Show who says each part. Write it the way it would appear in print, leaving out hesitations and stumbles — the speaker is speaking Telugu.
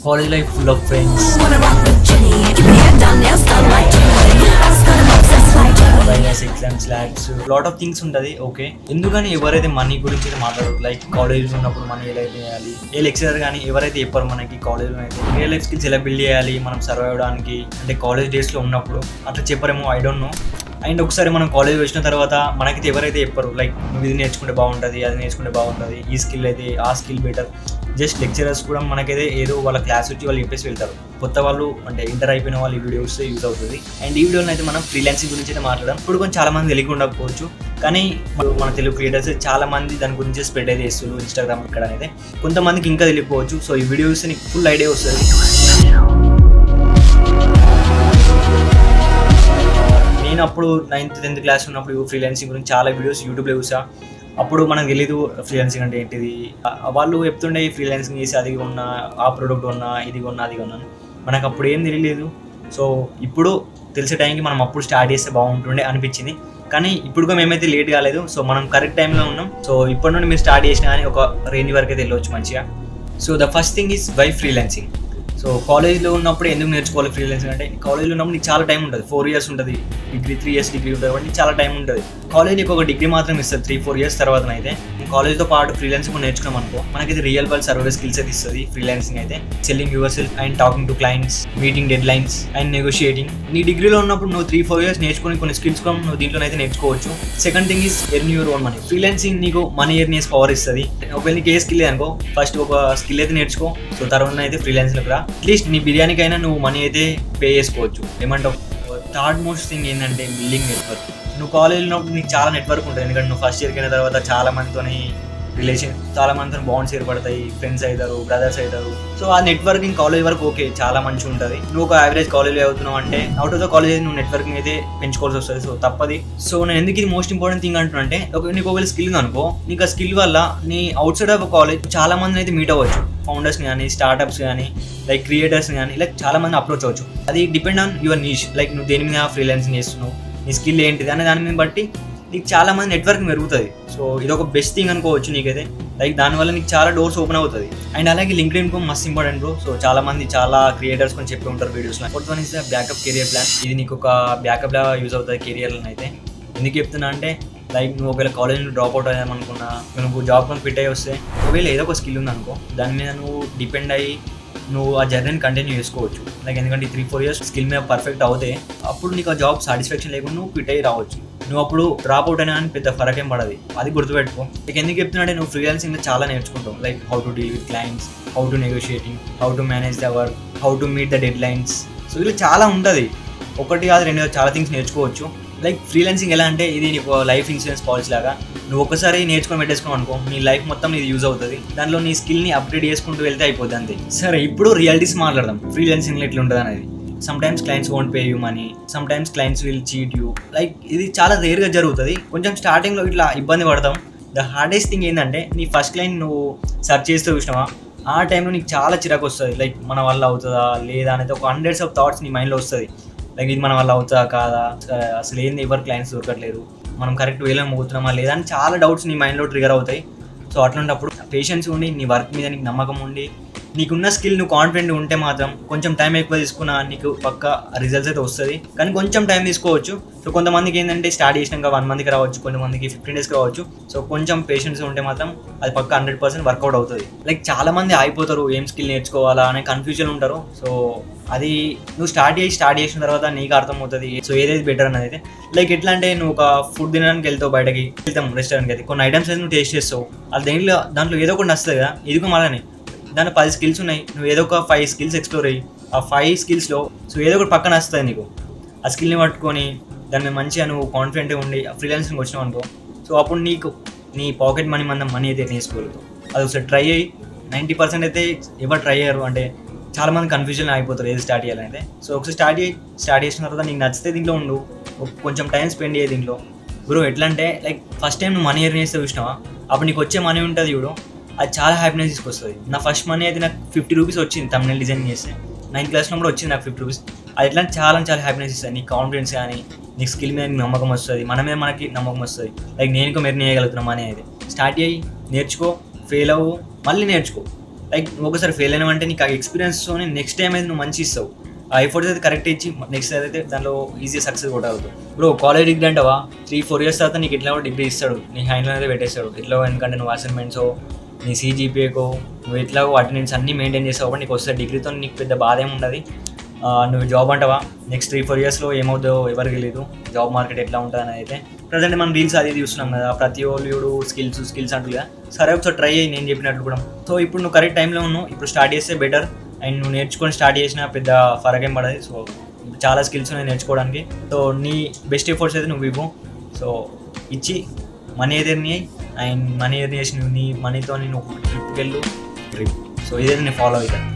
Speaker 1: College life full of friends. Exams, labs, lot of things ఉంటుంది. ఓకే, ఎందుకని ఎవరైతే మనీ గురించి మాట్లాడరు, లైక్ కాలేజ్ ఉన్నప్పుడు మనం ఎలా చేయాలి, ఏ లెక్చరర్ కానీ ఎవరైతే చెప్పారు మనకి కాలేజ్లో అయితే రియల్ లైఫ్ స్కిల్స్ ఎలా బిల్డ్ చేయాలి మనం సర్వైవ్ అవ్వడానికి, అంటే కాలేజ్ డేస్లో ఉన్నప్పుడు అట్లా చెప్పారేమో, ఐ డోంట్ నో. అండ్ ఒకసారి మనం కాలేజ్ వచ్చిన తర్వాత మనకి ఎవరైతే చెప్పారు లైక్ నువ్వు ఇది నేర్చుకుంటే బాగుంటుంది, అది నేర్చుకుంటే బాగుంటుంది, ఈ స్కిల్ అయితే ఆ స్కిల్ బెటర్, జస్ట్ లెక్చరర్స్ కూడా మనకైతే ఏదో వాళ్ళ క్లాస్ వచ్చి వాళ్ళు చెప్పేసి వెళ్తారు. కొత్త వాళ్ళు అంటే ఇంటర్ అయిపోయిన వాళ్ళు ఈ వీడియోస్ యూజ్ అవుతుంది. అండ్ ఈ వీడియోలో అయితే మనం ఫ్రీలాన్సింగ్ గురించి అయితే మాట్లాడడం. ఇప్పుడు కొంచెం చాలా మంది తెలియక ఉండకపోవచ్చు, కానీ మన తెలుగు క్రియేటర్స్ చాలా మంది దాని గురించి స్ప్రెడ్ అయితే చేస్తారు ఇన్స్టాగ్రామ్ ఇక్కడ అయితే. కొంతమందికి ఇంకా తెలియకపోవచ్చు. సో ఈ వీడియోస్ నీకు ఫుల్ ఐడియా వస్తుంది. నేను అప్పుడు 9th 10th క్లాస్ ఉన్నప్పుడు ఫ్రీలాన్సింగ్ గురించి చాలా వీడియోస్ యూట్యూబ్లో చూసా. అప్పుడు మనకు తెలీదు ఫ్రీలాన్సింగ్ అంటే ఏంటిది. వాళ్ళు చెప్తుండే ఫ్రీలాన్సింగ్ చేసి అది కొన్నా, ఆ ప్రోడక్ట్ కొన్నా, ఇది కొన్నా, అది కొన్నాను. మనకు అప్పుడు ఏం తెలియలేదు. సో ఇప్పుడు తెలిసే టైంకి మనం అప్పుడు స్టార్ట్ చేస్తే బాగుంటుండే అనిపించింది. కానీ ఇప్పుడు మేమైతే లేట్ కాలేదు. సో మనం కరెక్ట్ టైంలో ఉన్నాం. సో ఇప్పటి నుండి మీరు స్టార్ట్ చేసినా కానీ ఒక రేంజ్ వరకు అయితే వెళ్ళవచ్చు మంచిగా. So the first thing is why freelancing. So కాలేజ్లో ఉన్నప్పుడు ఎందుకు నేర్చుకోవాలి ఫ్రీలాన్సింగ్ అంటే, కాలేజ్లో ఉన్నప్పుడు నీకు చాలా టైం ఉంటుంది. 4 years ఉంటుంది డిగ్రీ, 3 years డిగ్రీ ఉంటుంది కాబట్టి చాలా టైం ఉంటుంది. కాలేజ్ నీకు ఒక డిగ్రీ మాత్రం ఇస్తుంది 3-4 years తర్వాత అయితే. కాలేజ్తో పాటు ఫ్రీలాన్సింగ్ నేర్చుకున్నాం అనుకో, మనకి రియల్ వరల్డ్ సర్వీస్ స్కిల్స్ అయితే ఇస్తుంది ఫ్రీలాన్సింగ్ అయితే. Selling your self and talking to clients, meeting dead lines and negotiating. నీ డిగ్రీలో ఉన్నప్పుడు నువ్వు 3-4 years నేర్చుకుని కొన్ని స్కిల్స్ కూడా నువ్వు దీంట్లోనైతే నేర్చుకోవచ్చు. Second thing is earn your own money. Freelancing నీకు మనీ ఎర్న్ చేసే పవర్ ఇస్తుంది. ఒకవేళ నీకు ఏ స్కిల్ అనుకో, ఫస్ట్ ఒక స్కిల్ అయితే నేర్చుకో. సో తర్వాత అయితే ఫ్రీలాన్సింగ్ కూడా అట్లీస్ట్ నీ బిర్యానీకైనా నువ్వు మనీ అయితే పే చేసుకోవచ్చు. ఏమంటావు? థర్డ్ మోస్ట్ థింగ్ ఏంటంటే బిల్డింగ్ నెట్వర్క్. నువ్వు కాలేజ్లో ఉన్నప్పుడు నీకు చాలా నెట్వర్క్ ఉంటుంది. ఎందుకంటే నువ్వు ఫస్ట్ ఇయర్కి అయిన తర్వాత చాలా మందితోని రిలేషన్, చాలా మందితో బాండ్స్ ఏర్పడతాయి, ఫ్రెండ్స్ అవుతారు, బ్రదర్స్ అవుతారు. సో ఆ నెట్వర్కింగ్ కాలేజ్ వరకు ఓకే, చాలా మంచిగా ఉంటుంది. నువ్వు ఒక యావరేజ్ కాలేజ్ అవుతున్నావు అంటే అవుట్ ఆఫ్ ద కాలేజ్ నువ్వు నెట్వర్కింగ్ అయితే పెంచుకోవాల్సి వస్తుంది. సో తప్పది. సో నేను ఎందుకు ఇది మోస్ట్ ఇంపార్టెంట్ థింగ్ అంటున్నా అంటే, నీకు ఒకవేళ స్కిల్ ఉంది అనుకో, నీకు ఆ స్కిల్ వల్ల నీ అవుట్ సైడ్ ఆఫ్ కాలేజ్ చాలా మందిని అయితే మీట్ అవ్వచ్చు. ఫౌండర్స్ని కానీ, స్టార్ట్అప్స్ కానీ, లైక్ క్రియేటర్స్ని కానీ, లైక్ చాలా మంది అప్రోచ్ అవ్వచ్చు. అది depend on your niche. Like నువ్వు దేని మీద ఫ్రీలాన్సింగ్ చేస్తున్నావు, నీ స్కిల్ ఏంటిది అనే దాని మీద బట్టి నీకు చాలా మంది నెట్వర్కింగ్ పెరుగుతుంది. సో ఇది ఒక బెస్ట్ థింగ్ అనుకోవచ్చు నీకైతే. లైక్ దానివల్ల నీకు చాలా డోర్స్ ఓపెన్ అవుతుంది. అండ్ అలాగే LinkedIn must important bro. So చాలా మంది చాలా క్రియేటర్స్ కొన్ని చెప్పి ఉంటారు వీడియోస్లో. Fourth one is the backup career plan. ఇది నీకు ఒక బ్యాకప్ లా యూజ్ అవుతుంది కెరియర్లో అయితే. ఎందుకు చెప్తున్నా అంటే, లైక్ నువ్వు ఒకవేళ కాలేజ్ నుండి డ్రాప్ అవుట్ అయ్యామనుకున్నా, నువ్వు జాబ్ కొని ఫిట్ అయ్యి వస్తే, ఒకవేళ ఏదో ఒక స్కిల్ ఉందనుకో, దాని మీద నువ్వు డిపెండ్ అయ్యి నువ్వు ఆ జర్నీని కంటిన్యూ చేసుకోవచ్చు. లైక్ ఎందుకంటే 3-4 years స్కిల్ మీద పర్ఫెక్ట్ అవుతే అప్పుడు నీకు ఆ జాబ్ సాటిస్ఫాక్షన్ లేకుండా నువ్వు ఫిట్ అయ్యి రావచ్చు. నువ్వు అప్పుడు డ్రాప్ అవుట్ అయినా కానీ పెద్ద ఫరక్ ఏం పడదు. అది గుర్తుపెట్టుకో. లైక్ ఎందుకు చెప్తున్నాడే, నువ్వు ఫ్రీలాన్సింగ్లో చాలా నేర్చుకుంటావు. Like how to deal with clients, how to negotiating, how to manage the work, how to meet the deadlines. So ఇలా చాలా ఉంటుంది. ఒకటి కాదు, రెండు చాలా థింగ్స్ నేర్చుకోవచ్చు. లైక్ ఫ్రీలాన్సింగ్ ఎలా అంటే, ఇది నీకు లైఫ్ ఇన్సూరెన్స్ పాలసీ లాగా. నువ్వు ఒకసారి నేర్చుకొని పెట్టేసుకున్నావు అనుకో, నీ లైఫ్ మొత్తం ఇది యూజ్ అవుతుంది. దానిలో నీ స్కిల్ని అప్డేట్ చేసుకుంటూ వెళ్తే అయిపోతుంది అంతే. సరే, ఇప్పుడు రియాలిటీస్ మాట్లాడదాం. ఫ్రీలాన్సింగ్లో ఎట్లా ఉంటుంది అనేది. Sometimes clients won't pay you money, sometimes clients will cheat you. Like ఇది చాలా రేర్గా జరుగుతుంది. కొంచెం స్టార్టింగ్లో ఇట్లా ఇబ్బంది పడతాం. ద హార్డెస్ట్ థింగ్ ఏంటంటే, నీ ఫస్ట్ క్లయింట్ నువ్వు సెర్చ్ చేస్తూ చూసినావా, ఆ టైంలో నీకు చాలా చిరాకు వస్తుంది. లైక్ మన వల్ల అవుతుందా లేదా అనేది ఒక హండ్రెడ్స్ ఆఫ్ థాట్స్ నీ మైండ్లో వస్తుంది. లైక్ ఇది మన వల్ల అవుతుందా కాదా, అసలు ఏంది ఎవరు క్లయింట్స్ దొరకట్లేరు, మనం కరెక్ట్ వేలో మోగుతున్నామా లేదా అని చాలా డౌట్స్ నీ మైండ్లో ట్రిగర్ అవుతాయి. సో అట్లాంటప్పుడు పేషెన్స్ ఉండి, నీ వర్క్ మీద నీకు నమ్మకం ఉండి, నీకున్న స్కిల్ నువ్వు కాన్ఫిడెంట్ ఉంటే మాత్రం కొంచెం టైం ఎక్కువ తీసుకున్నా నీకు పక్క రిజల్ట్స్ అయితే వస్తుంది. కానీ కొంచెం టైం తీసుకోవచ్చు. సో కొంతమందికి ఏంటంటే స్టార్ట్ చేసినాక 1 monthకి రావచ్చు, కొంతమందికి 15 daysకి రావచ్చు. సో కొంచెం పేషెన్స్ ఉంటే మాత్రం అది పక్క 100% వర్కౌట్ అవుతుంది. లైక్ చాలా మంది ఆగిపోతారు, ఏం స్కిల్ నేర్చుకోవాలా అనే కన్ఫ్యూజన్ ఉంటారు. సో అది నువ్వు స్టార్ట్ చేసిన తర్వాత నీకు అర్థమవుతుంది సో ఏదైతే బెటర్ అనేది అయితే. లైక్ ఎట్లా అంటే, నువ్వు ఒక ఫుడ్ తినడానికి బయటకి వెళ్తాం రెస్టారెంట్కి అయితే, కొన్ని ఐటమ్స్ అయితే నువ్వు టేస్ట్ చేస్తావు. అది దాంట్లో ఏదో ఒకటి వస్తుంది కదా. ఇదిగో మళ్ళీ దాంట్లో 10 skills ఉన్నాయి, నువ్వు ఏదో ఒక 5 skills ఎక్స్ప్లోర్ అయ్యి ఆ 5 skillsలో సో ఏదో ఒకటి పక్కన వస్తుంది నీకు. ఆ స్కిల్ని పట్టుకొని దాన్ని మంచిగా నువ్వు కాన్ఫిడెంట్గా ఉండి ఫ్రీలాన్సింగ్ వచ్చినావు అనుకో, సో అప్పుడు నీకు నీ పాకెట్ మనీ అయితే నేర్చుకోగలుగుతావు. అది ఒకసారి ట్రై అయ్యి. 90% అయితే ఎవరు ట్రై అయ్యారు అంటే, చాలా మంది కన్ఫ్యూజన్ అయిపోతారు ఏది స్టార్ట్ చేయాలంటే. సో ఒకసారి స్టార్ట్ చేసిన తర్వాత నీకు నచ్చితే దీంట్లో ఉండు, కొంచెం టైం స్పెండ్ అయ్యే దీంట్లో బ్రో. ఎట్లా అంటే, లైక్ ఫస్ట్ టైం నువ్వు మనీ ఎర్న్ చేస్తే చూసినావా, అప్పుడు నీకు వచ్చే మనీ ఉంటుంది చూడు, అది చాలా హ్యాపీనెస్ తీసుకొస్తుంది. నా ఫస్ట్ మనీ అయితే నాకు 50 rupees వచ్చింది thumbnail డిజైన్ చేస్తే. 9th classలో కూడా వచ్చింది నాకు 50 rupees. అది ఎట్లా చాలా హ్యాపీనెస్ ఇస్తుంది. నీకు కాన్ఫిడెన్స్ కానీ, నీకు స్కిల్ మీద నమ్మకం వస్తుంది, మన మీద మనకి నమ్మకం వస్తుంది. లైక్ నేను మెర్న్ చేయగలుగుతున్నాం అనేది. స్టార్ట్ అయ్యి నేర్చుకో, ఫెయిల్ అవ్వు, మళ్ళీ నేర్చుకో. లైక్ నువ్వు ఒకసారి ఫెయిల్ అయినావంటే నీకు ఆ ఎక్స్పీరియన్స్తోనే నెక్స్ట్ టైం అయితే నువ్వు మంచి ఇస్తావు. ఆ ఎఫర్ట్స్ అయితే కరెక్ట్ ఇచ్చి నెక్స్ట్ అయితే దాంట్లో ఈజీ సక్సెస్ కొట్టగలుగుతావు. ఇప్పుడు కాలేజ్ డిగ్రీ అంటావా 3-4 years తర్వాత నీకు ఎట్లా డిగ్రీ ఇస్తాడు, నీ హ్యాండ్లో అయితే పెట్టేస్తాడు ఎట్లా. ఎందుకంటే నువ్వు అసైన్మెంట్స్ నీ CGPAకో నువ్వు ఎట్లాగో అటెండెన్స్ అన్నీ మెయింటైన్ చేస్తావు కాబట్టి నీకు వస్తే డిగ్రీతో నీకు పెద్ద బాధ ఏమి ఉండదు. నువ్వు జాబ్ అంటావా నెక్స్ట్ 3-4 yearsలో ఏమవుతుందో ఎవరికి తెలియదు, జాబ్ మార్కెట్ ఎట్లా ఉంటుంది అనేది. అయితే ప్రజెంట్ మనం రీల్స్ అది చూస్తున్నాం కదా, ప్రతి ఒళ్ళు స్కిల్స్ అంటుంది కదా. సరే ఒకసారి ట్రై అయ్యి నేను చెప్పినట్లు కూడా. సో ఇప్పుడు నువ్వు కరెక్ట్ టైంలో ఉన్నావు, ఇప్పుడు స్టార్ట్ చేస్తే బెటర్. అండ్ నువ్వు నేర్చుకొని స్టార్ట్ చేసినా పెద్ద ఫరక్ ఏం పడదు. సో చాలా స్కిల్స్ ఉన్నాయి నేర్చుకోవడానికి. సో నీ బెస్ట్ ఎఫర్ట్స్ అయితే నువ్వు ఇవ్వు. సో ఇచ్చి మనీ అయితే అండ్ మనీ ఏది చేసి నీ మనీతో నువ్వు ట్రిప్కి వెళ్ళు. సో ఇదైతే నేను ఫాలో అవుతాను.